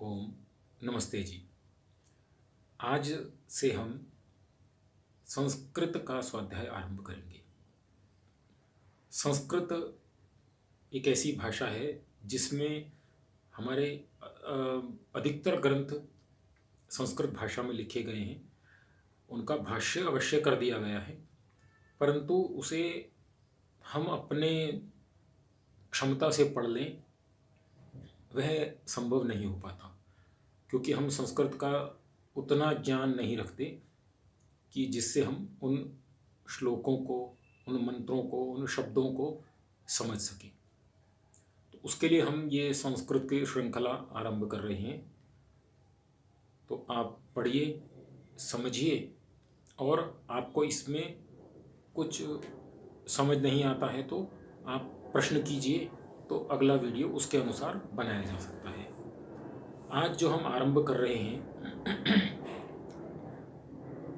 ओम नमस्ते जी। आज से हम संस्कृत का स्वाध्याय आरंभ करेंगे। संस्कृत एक ऐसी भाषा है जिसमें हमारे अधिकतर ग्रंथ संस्कृत भाषा में लिखे गए हैं। उनका भाष्य अवश्य कर दिया गया है, परंतु उसे हम अपने क्षमता से पढ़ लें वह संभव नहीं हो पाता, क्योंकि हम संस्कृत का उतना ज्ञान नहीं रखते कि जिससे हम उन श्लोकों को, उन मंत्रों को, उन शब्दों को समझ सकें। तो उसके लिए हम ये संस्कृत की श्रृंखला आरंभ कर रहे हैं। तो आप पढ़िए, समझिए, और आपको इसमें कुछ समझ नहीं आता है तो आप प्रश्न कीजिए, तो अगला वीडियो उसके अनुसार बनाया जा सकता है। आज जो हम आरंभ कर रहे हैं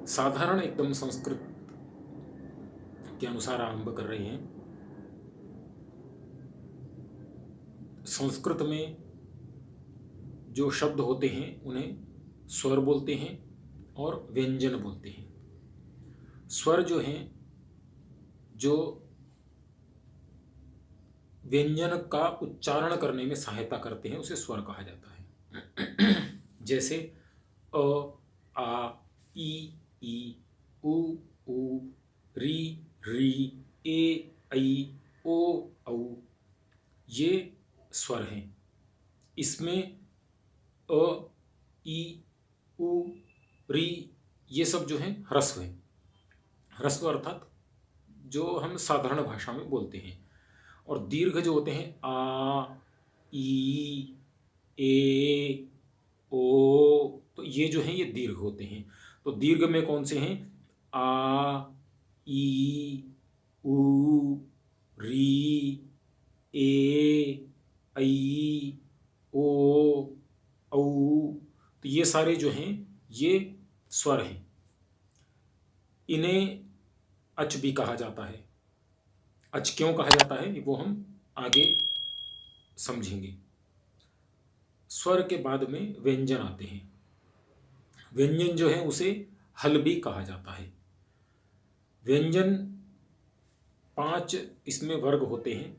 साधारण एकदम संस्कृत के अनुसार आरंभ कर रहे हैं। संस्कृत में जो शब्द होते हैं उन्हें स्वर बोलते हैं और व्यंजन बोलते हैं। स्वर जो हैं, जो व्यंजन का उच्चारण करने में सहायता करते हैं, उसे स्वर कहा जाता है। जैसे अ, आ, ई, उ, ऊ, री, री, ए, ऐ, ओ, औ, ये स्वर हैं। इसमें अ, ई, उ, री, ये सब जो हैं ह्रस्व हैं। ह्रस्व अर्थात जो हम साधारण भाषा में बोलते हैं। और दीर्घ जो होते हैं आ, ई, ए, ओ, तो ये जो हैं ये दीर्घ होते हैं। तो दीर्घ में कौन से हैं? आ, ई, उ, री, ए, ऐ, ओ, औ, तो ये सारे जो हैं ये स्वर हैं। इन्हें अच भी कहा जाता है। अच क्यों कहा जाता है वो हम आगे समझेंगे। स्वर के बाद में व्यंजन आते हैं। व्यंजन जो है उसे हल भी कहा जाता है। व्यंजन 5 इसमें वर्ग होते हैं।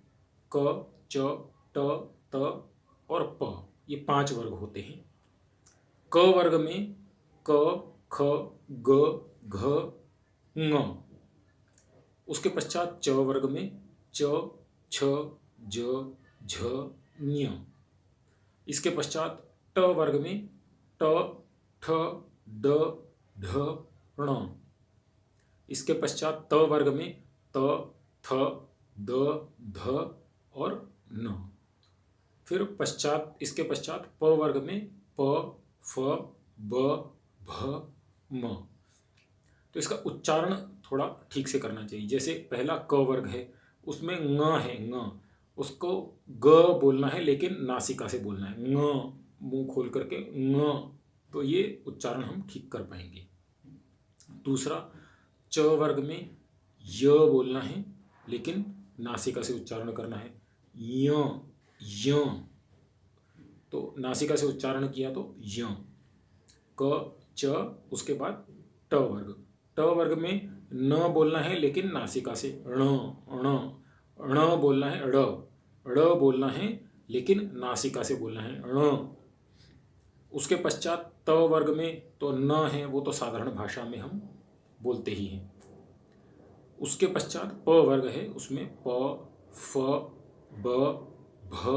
क, च, ट, त और प, ये 5 वर्ग होते हैं। क वर्ग में क, ख, ग, घ, ङ। उसके पश्चात च वर्ग में च, छ, ज, झ, ञ। इसके पश्चात ट वर्ग में ट, ठ, ड, ढ, ण। इसके पश्चात त वर्ग में त, थ, द, ध और न। फिर इसके पश्चात प वर्ग में प, फ, ब, भ, म। तो इसका उच्चारण थोड़ा ठीक से करना चाहिए। जैसे पहला क वर्ग है, उसमें ङ है, ङ, उसको ग बोलना है लेकिन नासिका से बोलना है। ङ, मुंह खोल करके ङ, तो ये उच्चारण हम ठीक कर पाएंगे। दूसरा च वर्ग में य बोलना है लेकिन नासिका से उच्चारण करना है। य, य, तो नासिका से उच्चारण किया तो य। क, च, उसके बाद ट वर्ग। ट वर्ग में न बोलना है लेकिन नासिका से। ण, ण, ण बोलना है। ड़, ड़ बोलना है लेकिन नासिका से बोलना है। ण। उसके पश्चात त वर्ग में तो न है, वो तो साधारण भाषा में हम बोलते ही हैं। उसके पश्चात प वर्ग है, उसमें प, फ, ब, भ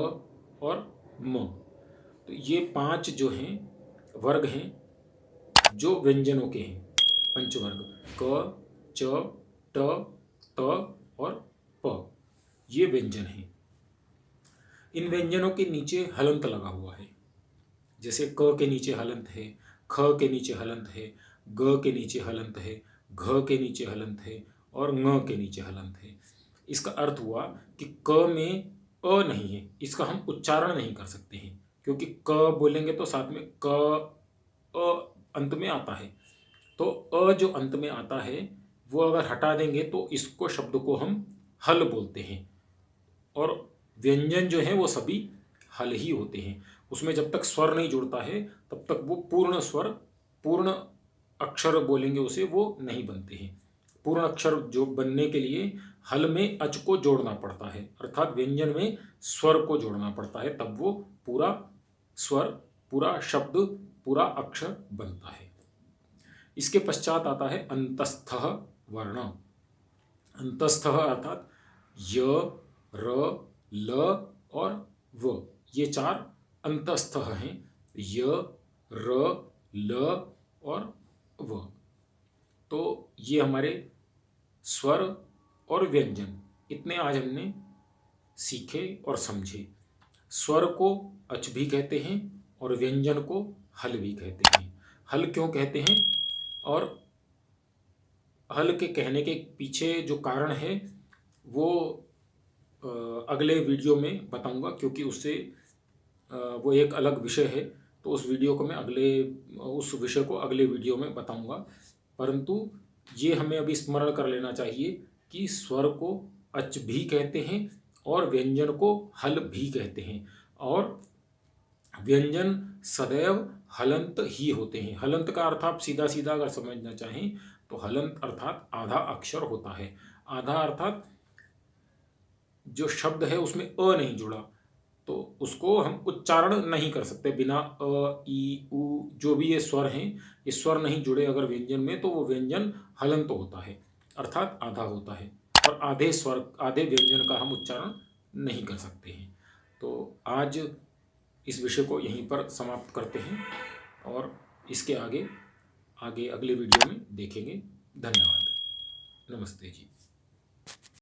और म। तो ये 5 जो हैं वर्ग हैं जो व्यंजनों के हैं। पंचवर्ग क, च, ट, त और प, ये व्यंजन हैं। इन व्यंजनों के नीचे हलंत लगा हुआ है। जैसे क के नीचे हलंत है, ख के नीचे हलंत है, ग के नीचे हलंत है, घ के नीचे हलंत है और ङ के नीचे हलंत है। इसका अर्थ हुआ कि क में अ नहीं है, इसका हम उच्चारण नहीं कर सकते हैं, क्योंकि क बोलेंगे तो साथ में क अ अंत में आता है। तो अ जो अंत में आता है वो अगर हटा देंगे तो इसको शब्द को हम हल बोलते हैं। और व्यंजन जो है वो सभी हल ही होते हैं। उसमें जब तक स्वर नहीं जुड़ता है तब तक वो पूर्ण स्वर, पूर्ण अक्षर बोलेंगे उसे, वो नहीं बनते हैं। पूर्ण अक्षर जो बनने के लिए हल में अच को जोड़ना पड़ता है, अर्थात व्यंजन में स्वर को जोड़ना पड़ता है, तब वो पूरा स्वर, पूरा शब्द, पूरा अक्षर बनता है। इसके पश्चात आता है अंतस्थः वर्ण। अंतस्थः अर्थात य, र, ल और व, ये चार अंतस्थः हैं। य, र, ल और व। तो ये हमारे स्वर और व्यंजन, इतने आज हमने सीखे और समझे। स्वर को अच भी कहते हैं और व्यंजन को हल भी कहते हैं। हल क्यों कहते हैं और हल के कहने के पीछे जो कारण है वो अगले वीडियो में बताऊंगा, क्योंकि उससे वो एक अलग विषय है। तो उस वीडियो को मैं उस विषय को अगले वीडियो में बताऊंगा। परंतु ये हमें अभी स्मरण कर लेना चाहिए कि स्वर को अच भी कहते हैं और व्यंजन को हल भी कहते हैं, और व्यंजन सदैव हलंत ही होते हैं। हलंत का अर्थ आप सीधा सीधा अगर समझना चाहें तो हलंत अर्थात आधा अक्षर होता है। आधा अर्थात जो शब्द है उसमें अ नहीं जुड़ा, तो उसको हम उच्चारण नहीं कर सकते बिना अ, ई, उ, जो भी ये स्वर हैं, ये स्वर नहीं जुड़े अगर व्यंजन में, तो वो व्यंजन हलंत होता है, अर्थात आधा होता है। और आधे स्वर, आधे व्यंजन का हम उच्चारण नहीं कर सकते हैं। तो आज इस विषय को यहीं पर समाप्त करते हैं और इसके आगे अगले वीडियो में देखेंगे। धन्यवाद। नमस्ते जी।